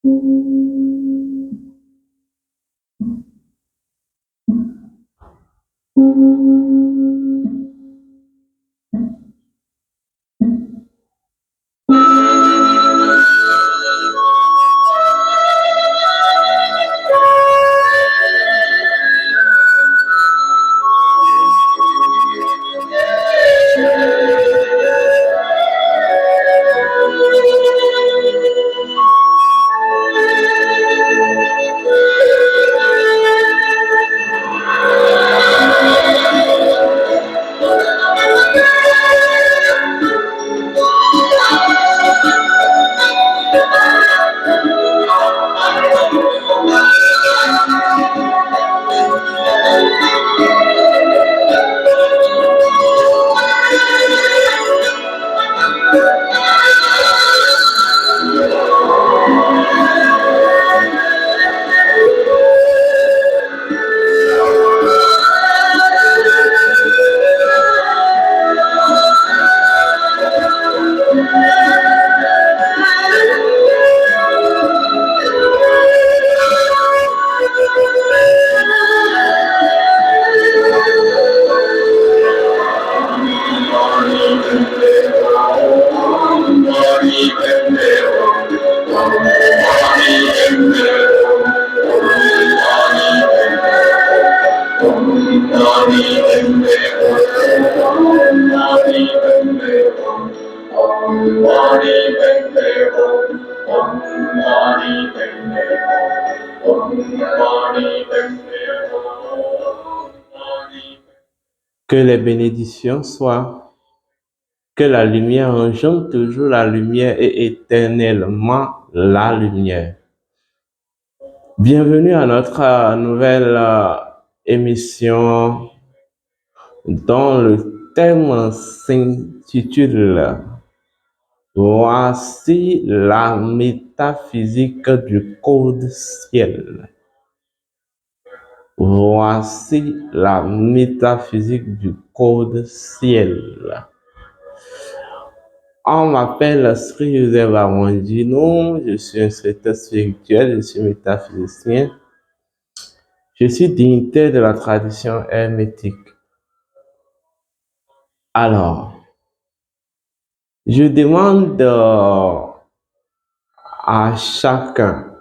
Que les bénédictions soient, que la lumière engendre toujours la lumière et éternellement la lumière. Bienvenue à notre nouvelle émission dont le thème s'intitule Voici la métaphysique du code ciel. Voici la métaphysique du code ciel. On m'appelle Sri Joseph Awandino, je suis instructeur spirituel, je suis métaphysicien, je suis dignitaire de la tradition hermétique. Alors, je demande à chacun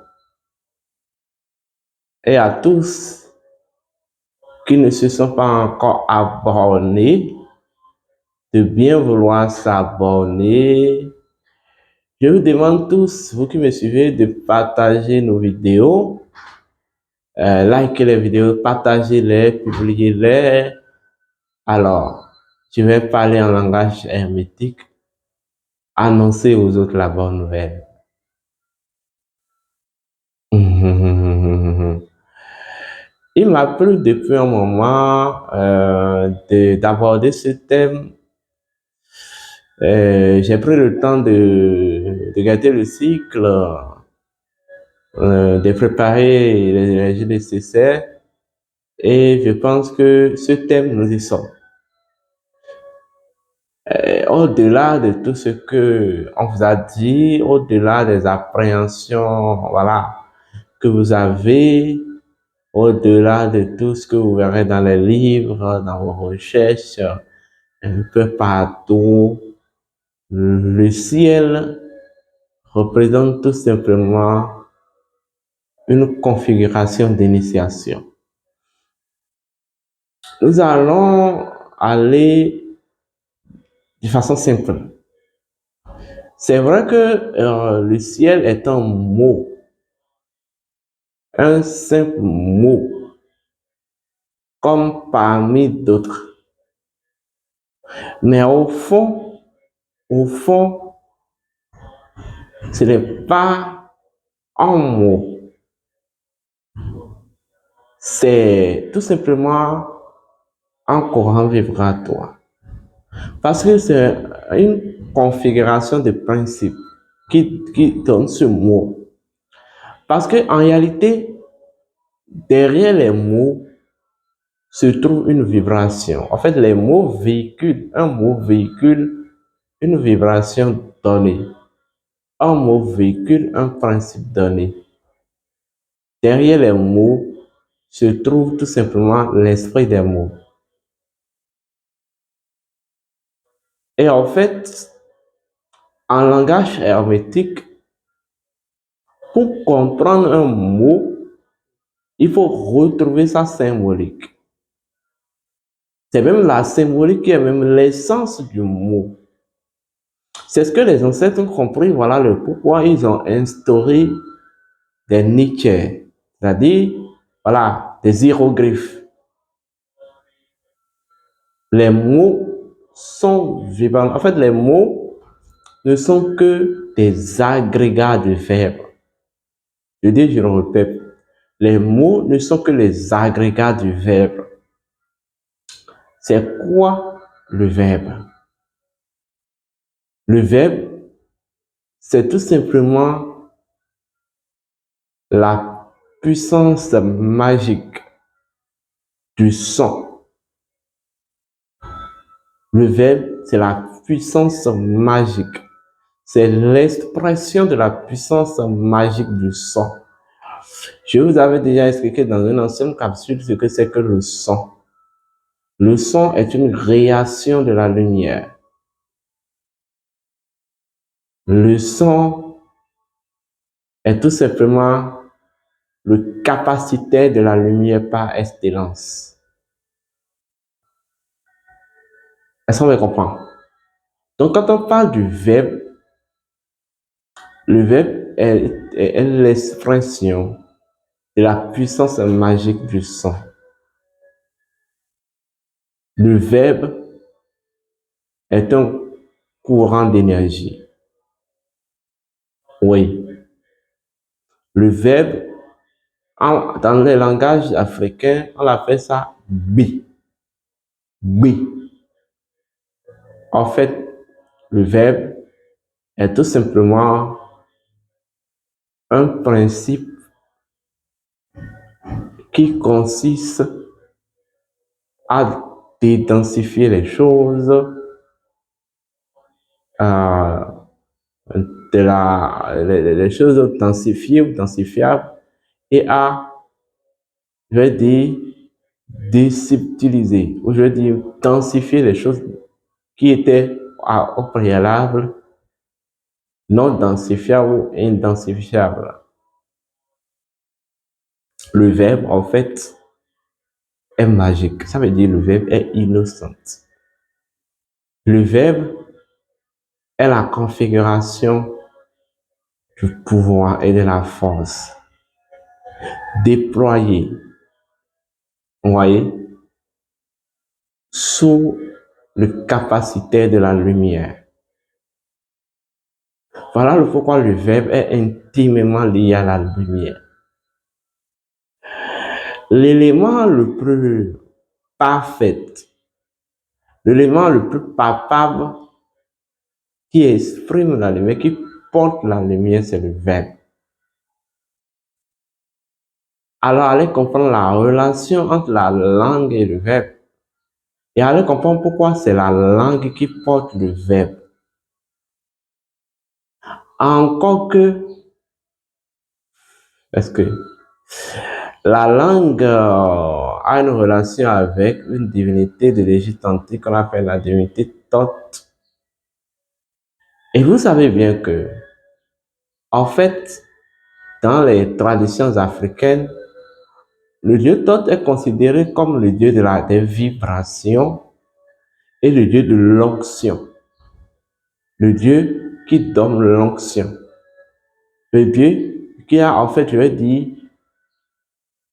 et à tous qui ne se sont pas encore abonnés de bien vouloir s'abonner. Je vous demande tous, vous qui me suivez, de partager nos vidéos, likez les vidéos, partagez-les, publiez-les. Alors, je vais parler en langage hermétique, annoncer aux autres la bonne nouvelle. Il m'a plu depuis un moment d'aborder ce thème. J'ai pris le temps de regarder le cycle, de préparer les énergies nécessaires et je pense que ce thème nous y sommes. Au-delà de tout ce que on vous a dit, au-delà des appréhensions, voilà, que vous avez, au-delà de tout ce que vous verrez dans les livres, dans vos recherches, un peu partout, le ciel représente tout simplement une configuration d'initiation. Nous allons aller de façon simple. C'est vrai que le ciel est un mot, un simple mot, comme parmi d'autres. Mais au fond, ce n'est pas un mot. C'est tout simplement un courant vibratoire. Parce que c'est une configuration de principes qui donne ce mot. Parce qu'en réalité, derrière les mots se trouve une vibration. En fait, les mots véhiculent, un mot véhicule une vibration donnée. un mot véhicule un principe donné. Derrière les mots se trouve tout simplement l'esprit des mots. Et en fait, en langage hermétique, pour comprendre un mot, il faut retrouver sa symbolique. C'est même la symbolique qui est même l'essence du mot. C'est ce que les ancêtres ont compris, voilà le pourquoi ils ont instauré des nichés, c'est-à-dire, voilà, des hiéroglyphes. Les mots sont vivants. En fait, les mots ne sont que des agrégats de verbes. Je dis, je le répète, les mots ne sont que les agrégats du verbe. C'est quoi le verbe? Le verbe, c'est tout simplement la puissance magique du son. Le verbe, c'est la puissance magique. C'est l'expression de la puissance magique du son. Je vous avais déjà expliqué dans une ancienne capsule ce que c'est que le son. Le son est une réaction de la lumière. Le son est tout simplement le capacitaire de la lumière par excellence. Est-ce qu'on me comprend? Donc, quand on parle du verbe, le verbe est l'expression de la puissance magique du son. Le verbe est un courant d'énergie. Oui. Le verbe, dans les langages africains, on appelle ça bi. Bi. En fait, le verbe est tout simplement un principe qui consiste à dédensifier les choses, euh, les choses densifiées ou densifiables, et à, je vais dire, désubtiliser, ou je vais dire, densifier les choses qui étaient au préalable non densifiables ou indensifiables. Le verbe, en fait, est magique. Ça veut dire le verbe est innocent. Le verbe est la configuration du pouvoir et de la force déployée, vous voyez, sous le capacitaire de la lumière. Voilà le pourquoi le verbe est intimement lié à la lumière. L'élément le plus parfait, l'élément le plus palpable qui exprime la lumière, qui porte la lumière, c'est le verbe. Alors, allez comprendre la relation entre la langue et le verbe. Et allez comprendre pourquoi c'est la langue qui porte le verbe. Encore que, est-ce que la langue a une relation avec une divinité de l'Égypte antique qu'on appelle la divinité Thoth. Et vous savez bien que, en fait, dans les traditions africaines, le dieu Thoth est considéré comme le dieu des vibrations et le dieu de l'onction. Le dieu qui donne l'onction. Le dieu qui a, en fait, je vais dire,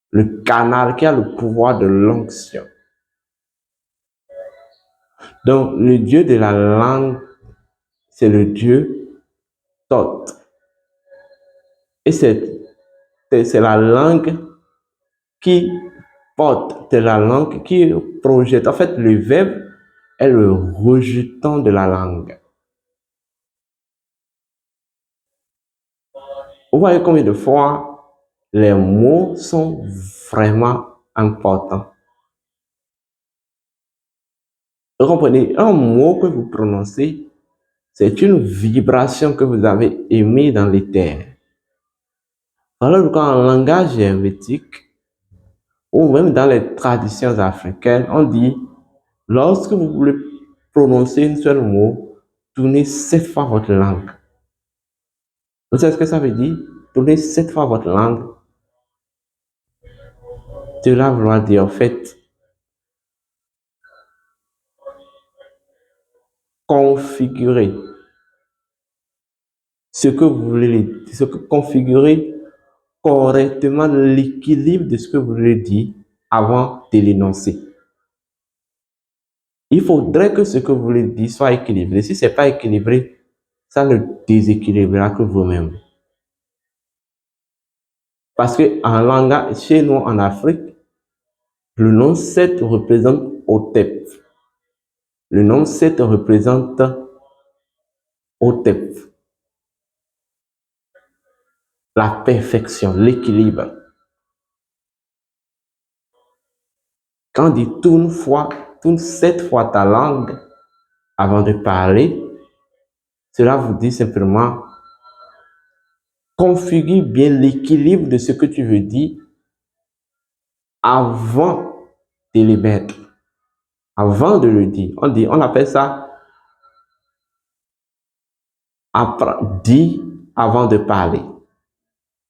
le canal, qui a le pouvoir de l'onction. Donc, le dieu de la langue, c'est le dieu Thoth. Et c'est la langue qui porte, c'est la langue qui projette. En fait, le verbe est le rejeton de la langue. Vous voyez combien de fois les mots sont vraiment importants. Vous comprenez, un mot que vous prononcez, C'est une vibration que vous avez émise dans l'éther. Alors qu'en langage hermétique, ou même dans les traditions africaines, on dit, lorsque vous voulez prononcer un seul mot, tournez 7 fois votre langue. Vous savez ce que ça veut dire? Tournez 7 fois votre langue. Cela veut dire, en fait, configurer ce que vous voulez, configurer correctement l'équilibre de ce que vous voulez dire avant de l'énoncer. Il faudrait que ce que vous voulez dire soit équilibré. Si ce n'est pas équilibré, ça ne déséquilibrera que vous-même. Parce que en langage, chez nous en Afrique, le nom 7 représente Otep. Le nom 7 représente Otep. La perfection, l'équilibre. Quand on dit tourne 7 fois ta langue avant de parler, cela vous dit simplement configure bien l'équilibre de ce que tu veux dire avant de le mettre, avant de le dire. On appelle ça dire avant de parler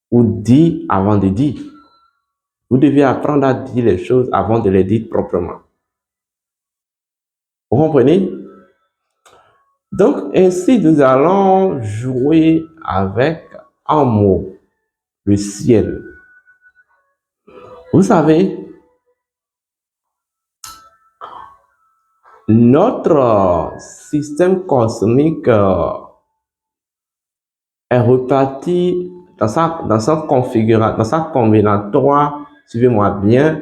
ou dire avant de dire. Vous devez apprendre à dire les choses avant de les dire proprement. Vous comprenez? Donc, ainsi, nous allons jouer avec un mot, le ciel. Vous savez, notre système cosmique est reparti dans sa configuration, dans sa combinatoire, suivez-moi bien,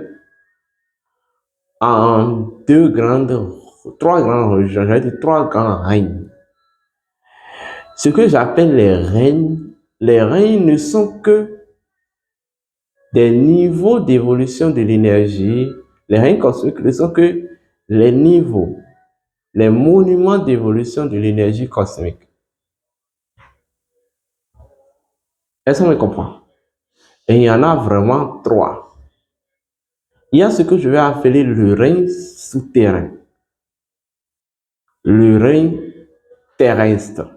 en trois grandes régions, j'allais dire 3 grands règnes. Ce que j'appelle les règnes ne sont que des niveaux d'évolution de l'énergie. Les règnes cosmiques ne sont que les niveaux, les monuments d'évolution de l'énergie cosmique. Est-ce qu'on me comprend? Et il y en a vraiment 3. Il y a ce que je vais appeler le règne souterrain, le règne terrestre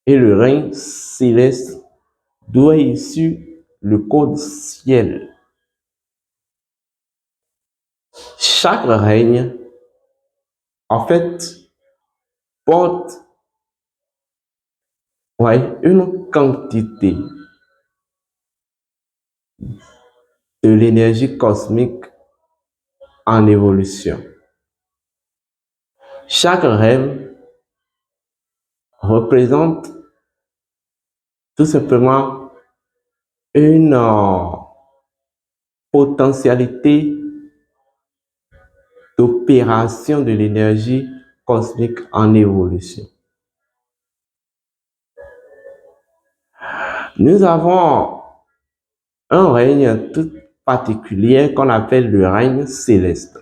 et le règne céleste, d'où est issu le code ciel. Chaque règne, en fait, porte une quantité de l'énergie cosmique en évolution. Chaque règne représente tout simplement une potentialité d'opération de l'énergie cosmique en évolution. Nous avons un règne tout particulier qu'on appelle le règne céleste.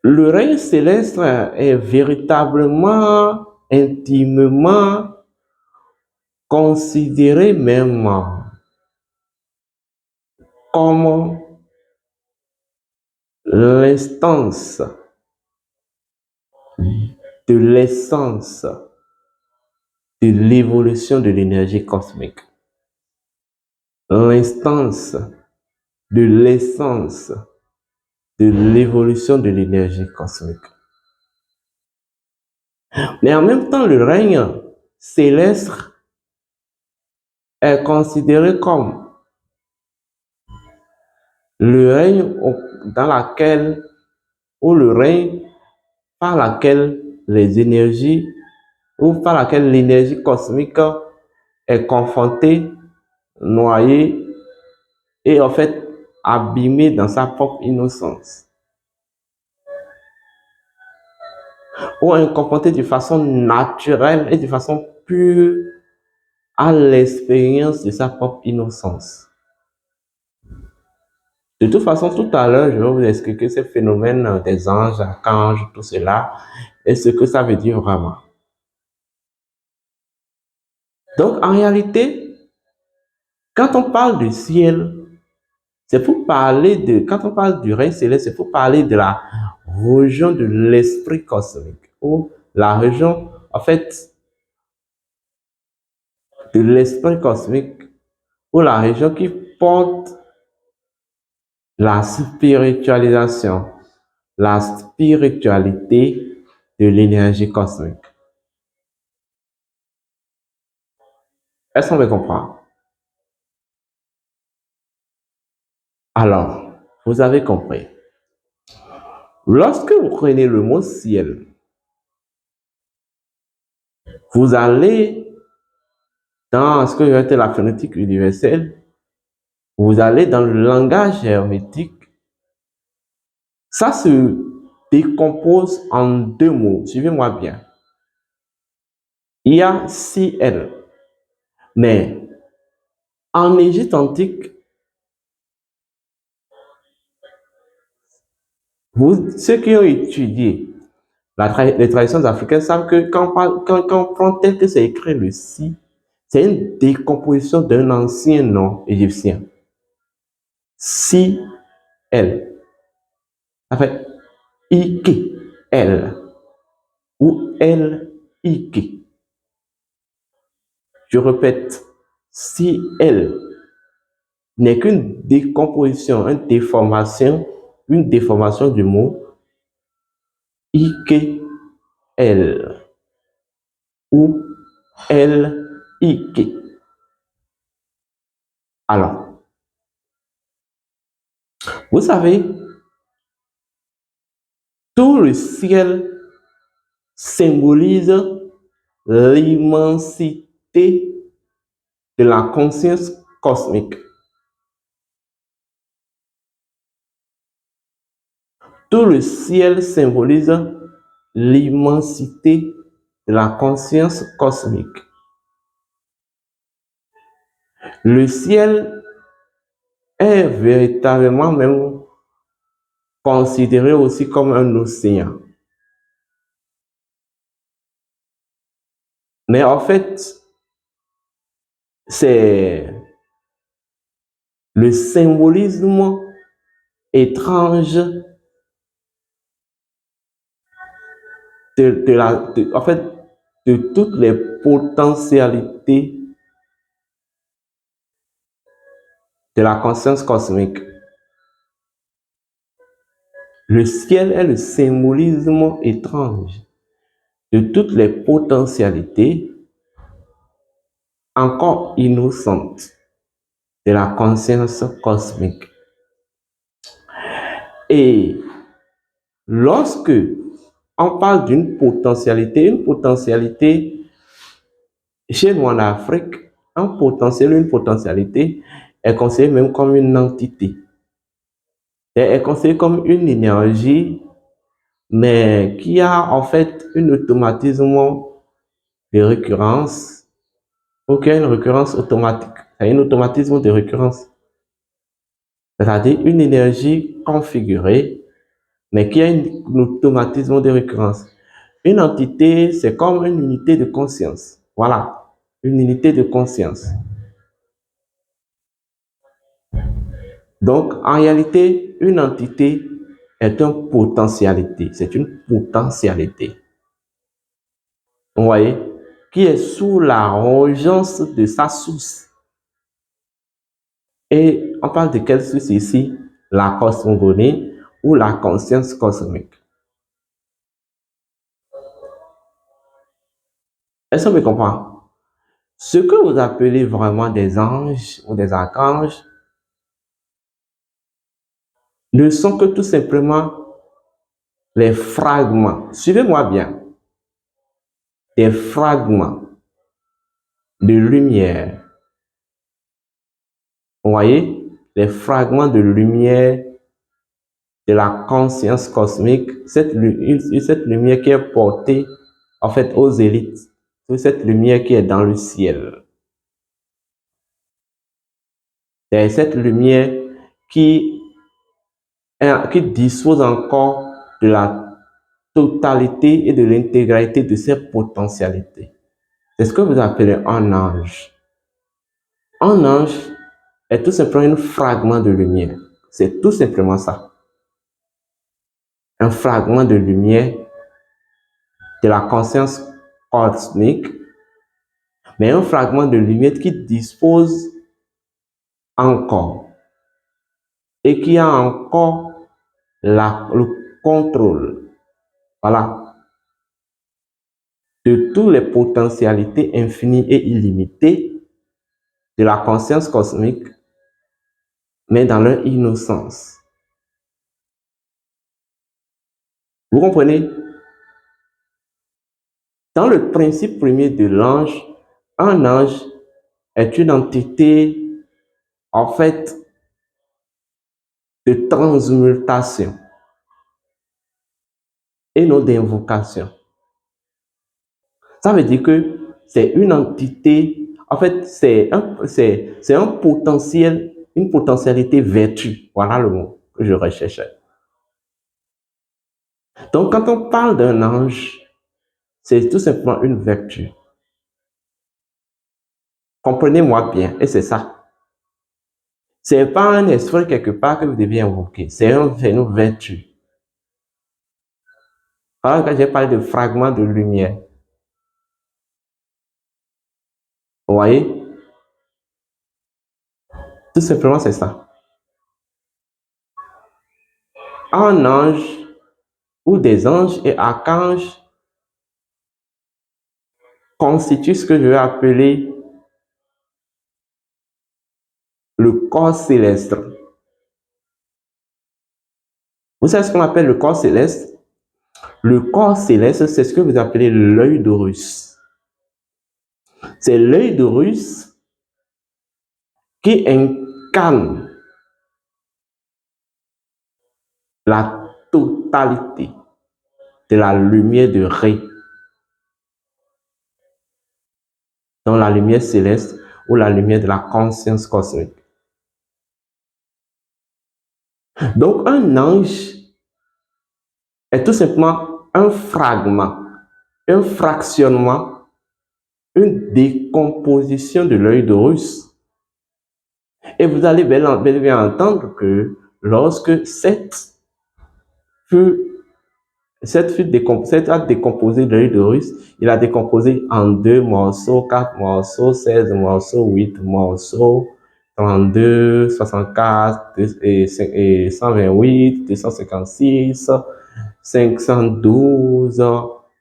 Le règne céleste est véritablement, intimement considéré même comme l'instance de l'essence de l'évolution de l'énergie cosmique. L'instance de l'essence de l'évolution de l'énergie cosmique. Mais en même temps, le règne céleste est considéré comme le règne le règne par laquelle les énergies ou par laquelle l'énergie cosmique est confrontée, noyée et en fait abîmée dans sa propre innocence. Ou est confrontée de façon naturelle et de façon pure à l'expérience de sa propre innocence. De toute façon, tout à l'heure, je vais vous expliquer ces phénomènes des anges, archanges, tout cela. et ce que ça veut dire vraiment. Donc, en réalité, quand on parle du ciel, c'est pour parler quand on parle du règne céleste, c'est pour parler de la région de l'esprit cosmique, ou la région, en fait, de l'esprit cosmique, ou la région qui porte la spiritualisation, la spiritualité de l'énergie cosmique. Est-ce qu'on me comprend? Alors, vous avez compris. Lorsque vous prenez le mot ciel, vous allez dans ce que je vais appeler la phonétique universelle, vous allez dans le langage hermétique. Ça se décompose en deux mots. Suivez-moi bien. Il y a ciel, mais en Égypte antique, ceux qui ont étudié les traditions africaines savent que quand on prend tel que c'est écrit le si, c'est une décomposition d'un ancien nom égyptien. Si, elle. En fait, Ike, elle. Ou elle, Ike. Je répète, si elle n'est qu'une décomposition, une déformation du mot Ike, elle. Ou elle, Ike. Alors, vous savez, tout le ciel symbolise l'immensité de la conscience cosmique. Tout le ciel symbolise l'immensité de la conscience cosmique. Le ciel est véritablement même considéré aussi comme un océan. Mais en fait, c'est le symbolisme étrange en fait, de toutes les potentialités de la conscience cosmique. Le ciel est le symbolisme étrange de toutes les potentialités encore innocentes de la conscience cosmique. Et lorsque on parle d'une potentialité, une potentialité chez nous en Afrique, un potentiel, une potentialité est considérée même comme une entité. Elle est considérée comme une énergie, mais qui a en fait un automatisme de récurrence, ou qui a une récurrence automatique. C'est un automatisme de récurrence. C'est-à-dire une énergie configurée, mais qui a un automatisme de récurrence. Une entité, c'est comme une unité de conscience. Voilà, une unité de conscience. Donc, en réalité, une entité est une potentialité. C'est une potentialité. Vous voyez, qui est sous la régence de sa source. Et on parle de quelle source ici? La cosmogonie ou la conscience cosmique. Est-ce qu'on me comprend? Ce que vous appelez vraiment des anges ou des archanges ne sont que tout simplement les fragments. Suivez-moi bien. Des fragments de lumière. Vous voyez? Les fragments de lumière de la conscience cosmique, cette lumière qui est portée en fait aux élites, cette lumière qui est dans le ciel. C'est cette lumière qui dispose encore de la totalité et de l'intégralité de ses potentialités. C'est ce que vous appelez un ange. Un ange est tout simplement un fragment de lumière. C'est tout simplement ça. Un fragment de lumière de la conscience cosmique, mais un fragment de lumière qui dispose encore et qui a encore le contrôle, voilà, de toutes les potentialités infinies et illimitées de la conscience cosmique, mais dans leur innocence. Vous comprenez? Dans le principe premier de l'ange, un ange est une entité, en fait, de transmutation et non d'invocation. Ça veut dire que c'est une entité, en fait, c'est un potentiel, une potentialité vertu. Voilà le mot que je recherchais. Donc, quand on parle d'un ange, c'est tout simplement une vertu. Comprenez-moi bien, et c'est ça. C'est pas un esprit quelque part que vous devez invoquer, c'est une vertu. Alors, quand j'ai parlé de fragments de lumière, vous voyez, tout simplement c'est ça. Un ange ou des anges et archanges constituent ce que je vais appeler le corps céleste. Vous savez ce qu'on appelle le corps céleste? Le corps céleste, c'est ce que vous appelez l'œil d'Horus. C'est l'œil d'Horus qui incarne la totalité de la lumière de Ré, dans la lumière céleste ou la lumière de la conscience cosmique. Donc, un ange est tout simplement un fragment, un fractionnement, une décomposition de l'œil d'Horus. Et vous allez bien entendre que lorsque cette a décomposé l'œil d'Horus, il a décomposé en 2 morceaux, 4 morceaux, 16 morceaux, 8 morceaux, 32, 64, et 128, 256, 512,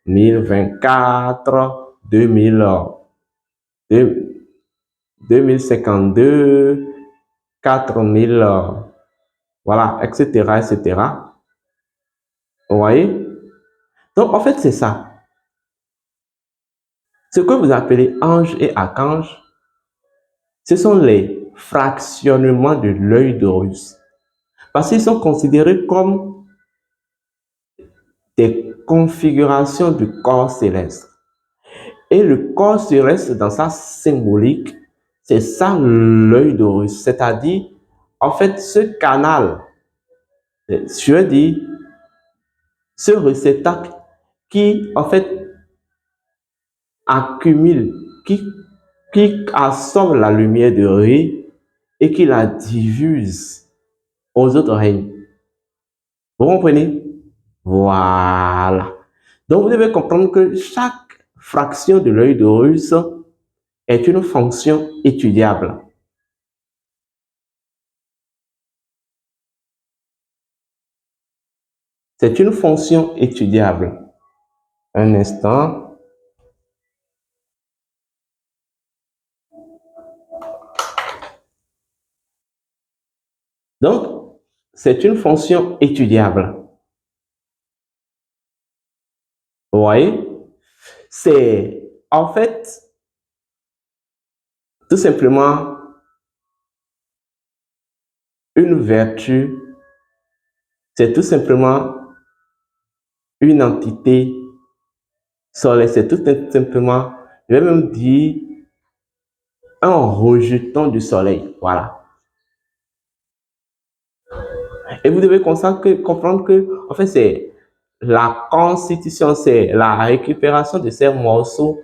1024, 2000, 2052, 4000, voilà, etc., etc. Vous voyez? Donc, en fait, c'est ça. Ce que vous appelez ange et archange, ce sont les fractionnements de l'œil d'Horus. Parce qu'ils sont considérés comme des configurations du corps céleste. Et le corps céleste, dans sa symbolique, c'est ça l'œil d'Horus. C'est-à-dire, en fait, ce canal, je veux dire, ce réceptacle qui, en fait, accumule, qui absorbe la lumière de Ré et qui la diffuse aux autres règnes. Vous comprenez? Voilà. Donc, vous devez comprendre que chaque fraction de l'œil d'Horus est une fonction étudiable. C'est une fonction étudiable. Un instant. Donc, c'est une fonction étudiable. Vous voyez? C'est en fait tout simplement une vertu, c'est tout simplement une entité solaire, c'est tout simplement, je vais même dire, un rejeton du soleil. Voilà. Et vous devez comprendre que, en fait, la constitution, c'est la récupération de ces morceaux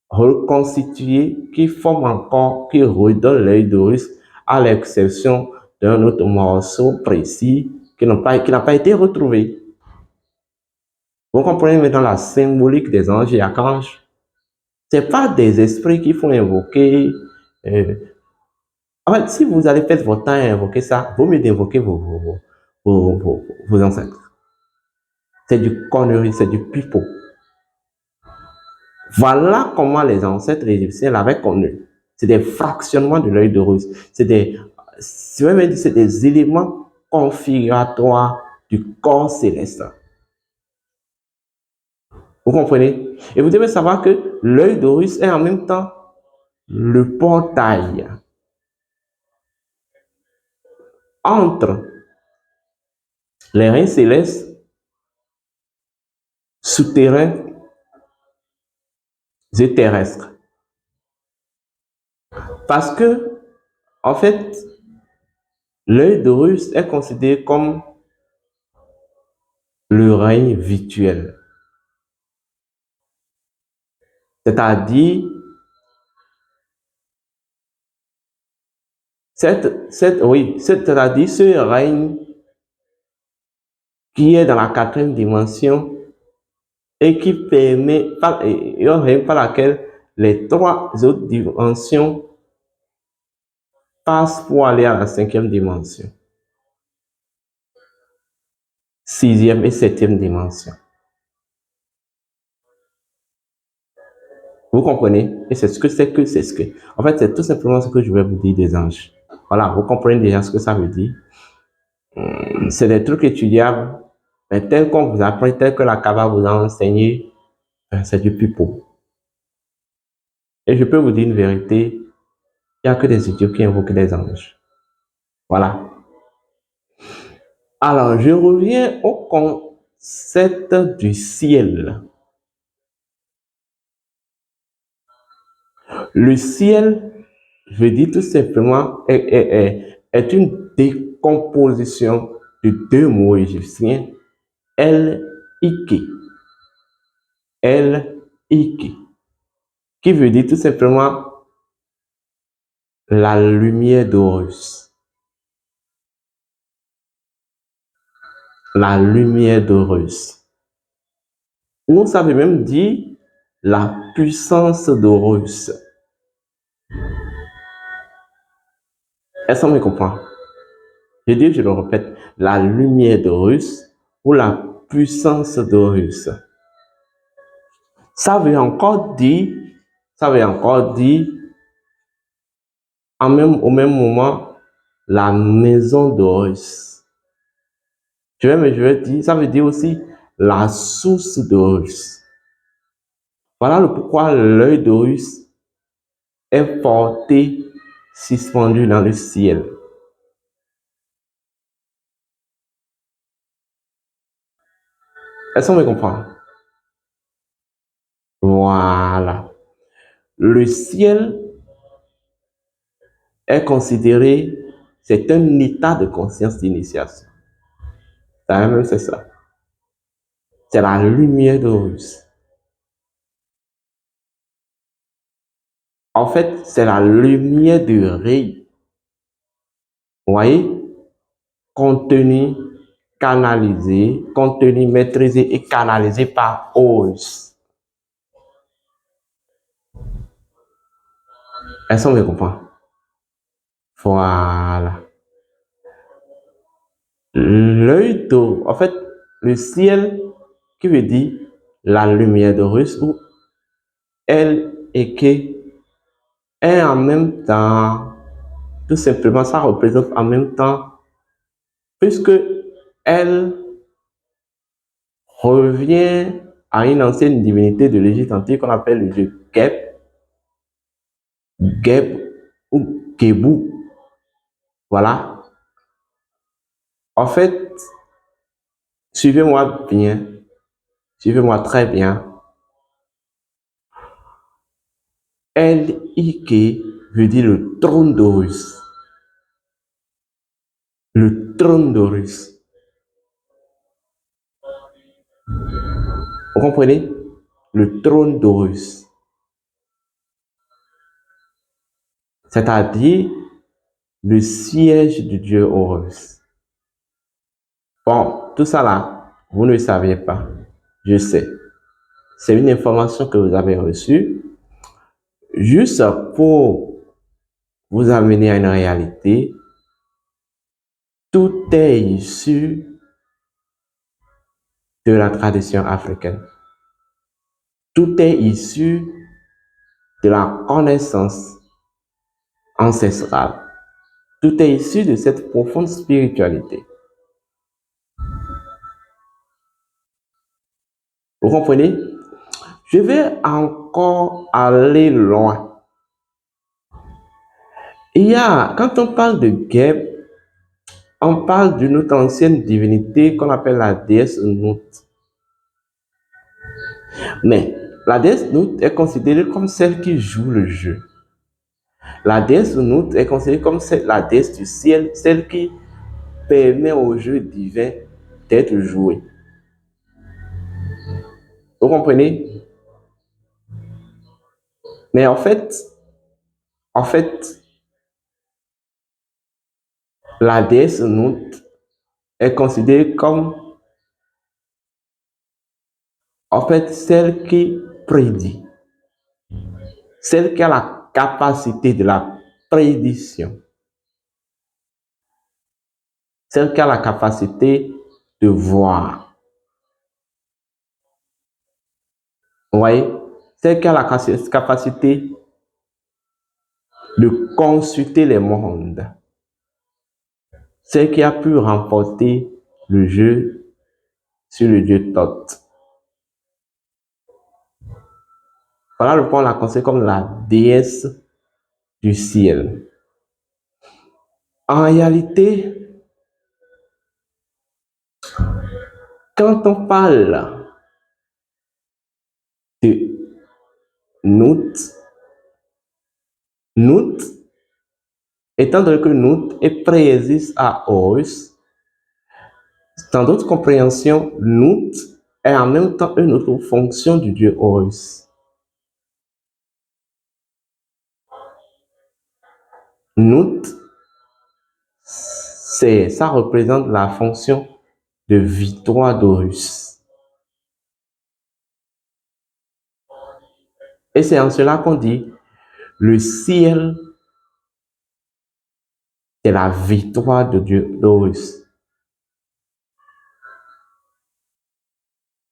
reconstitués qui forment encore, qui redonnent l'œil d'Horus, à l'exception d'un autre morceau précis qui n'a pas été retrouvé. Vous comprenez maintenant la symbolique des anges et archanges? Ce n'est pas des esprits qu'il faut invoquer. Euh, En fait, si vous allez perdre votre temps à invoquer ça, vaut mieux d'invoquer vos ancêtres. C'est du connerie, c'est du pipeau. Voilà comment les ancêtres égyptiens l'avaient connu. C'est des fractionnements de l'œil d'Horus. C'est des éléments configuratoires du corps céleste. Vous comprenez? Et vous devez savoir que l'œil d'Horus est en même temps le portail entre les reins célestes, souterrains et terrestres. Parce que, en fait, l'œil d'Horus est considéré comme le règne virtuel. C'est-à-dire, c'est-à-dire ce règne qui est dans la quatrième dimension et qui permet, un règne par laquelle les trois autres dimensions passent pour aller à la cinquième dimension, sixième et septième dimension. Vous comprenez? Et c'est ce que c'est que c'est ce que. En fait, c'est tout simplement ce que je vais vous dire des anges. Voilà, vous comprenez déjà ce que ça veut dire. C'est des trucs étudiables, mais tel qu'on vous apprend, tel que la Kava vous a enseigné, c'est du pipeau. Et je peux vous dire une vérité, il n'y a que des idiots qui invoquent des anges. Voilà. Alors, je reviens au concept du ciel. Le ciel, je dis tout simplement, est une décomposition de deux mots égyptiens, El-Ike. El-Ike. Qui veut dire tout simplement la lumière d'Horus. La lumière d'Horus. Ou ça veut même dire la puissance d'Horus. Est-ce qu'on me comprend? Je dis, je le répète, la lumière d'Horus ou la puissance d'Horus. Ça veut encore dire au même moment, la maison d'Horus. Je vais dire, ça veut dire aussi la source d'Horus. Voilà le pourquoi l'œil d'Horus est porté, suspendu dans le ciel. Est-ce qu'on me comprend? Voilà. Le ciel est considéré, c'est un état de conscience d'initiation. C'est ça. C'est la lumière d'Horus. En fait, c'est la lumière de Ré. Vous voyez? Contenu, canalisé, contenu maîtrisé et canalisé par Horus. Est-ce qu'on me comprend? Voilà. L'œil d'Horus, en fait, le ciel qui veut dire la lumière d'Horus ou elle et qui est en même temps, tout simplement, ça représente en même temps, puisque elle revient à une ancienne divinité de l'Égypte antique qu'on appelle le dieu Geb ou Gebu. Voilà. En fait, suivez-moi bien, suivez-moi très bien. L-I-K veut dire le trône d'Horus. Le trône d'Horus. Vous comprenez? Le trône d'Horus. C'est-à-dire le siège du dieu Horus. Bon, tout ça là, vous ne le saviez pas. Je sais. C'est une information que vous avez reçue juste pour vous amener à une réalité. Tout est issu de la tradition africaine. Tout est issu de la connaissance ancestrale. Tout est issu de cette profonde spiritualité. Vous comprenez? Je vais encore aller loin. Quand on parle de Geb, on parle d'une autre ancienne divinité qu'on appelle la déesse Nout. Mais la déesse Nout est considérée comme celle qui joue le jeu. La déesse Nout est considérée comme la déesse du ciel, celle qui permet au jeu divin d'être joué. Vous comprenez? Mais en fait, la déesse Nout est considérée comme celle qui prédit, celle qui a la capacité de la prédiction, celle qui a la capacité de voir. Vous voyez? Celle qui a la capacité de consulter les mondes. Celle qui a pu remporter le jeu sur le dieu Thoth. Voilà le point, on la considère comme la déesse du ciel. En réalité, quand on parle de Nout, étant donné que Nout est préexiste à Horus, dans d'autres compréhensions, Nout est en même temps une autre fonction du dieu Horus. Nout, ça représente la fonction de victoire d'Horus. Et c'est en cela qu'on dit le ciel est la victoire de Dieu d'Horus.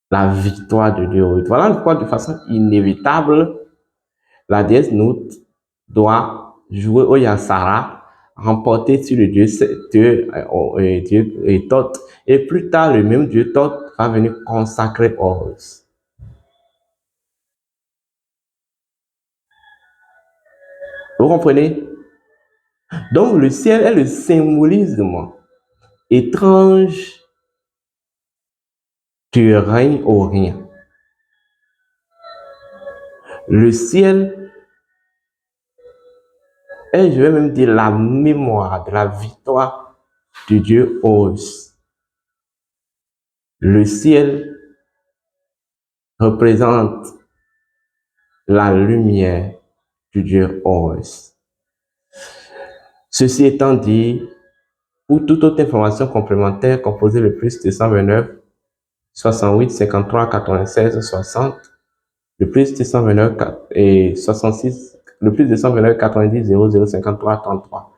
La victoire de Dieu. Voilà pourquoi, de façon inévitable, la déesse Nout doit jouer au Yansara, remporter sur le dieu Thoth. Et plus tard, le même dieu Thoth va venir consacrer Horus. Vous comprenez? Donc, le ciel est le symbolisme étrange du règne au rien. Le ciel est, je vais même dire, la mémoire de la victoire du dieu Horus. Le ciel représente la lumière du dieu Horus. Ceci étant dit, pour toute autre information complémentaire, composez le plus 229 68 53 96 60, le plus 229 et 66, le plus 229 90 00 53 33.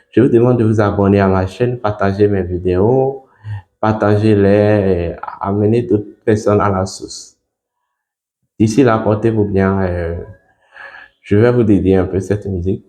Je vous demande de vous abonner à ma chaîne, partager mes vidéos, partagez-les et amener d'autres personnes à la source. D'ici là, portez-vous bien. Je vais vous dédier un peu cette musique.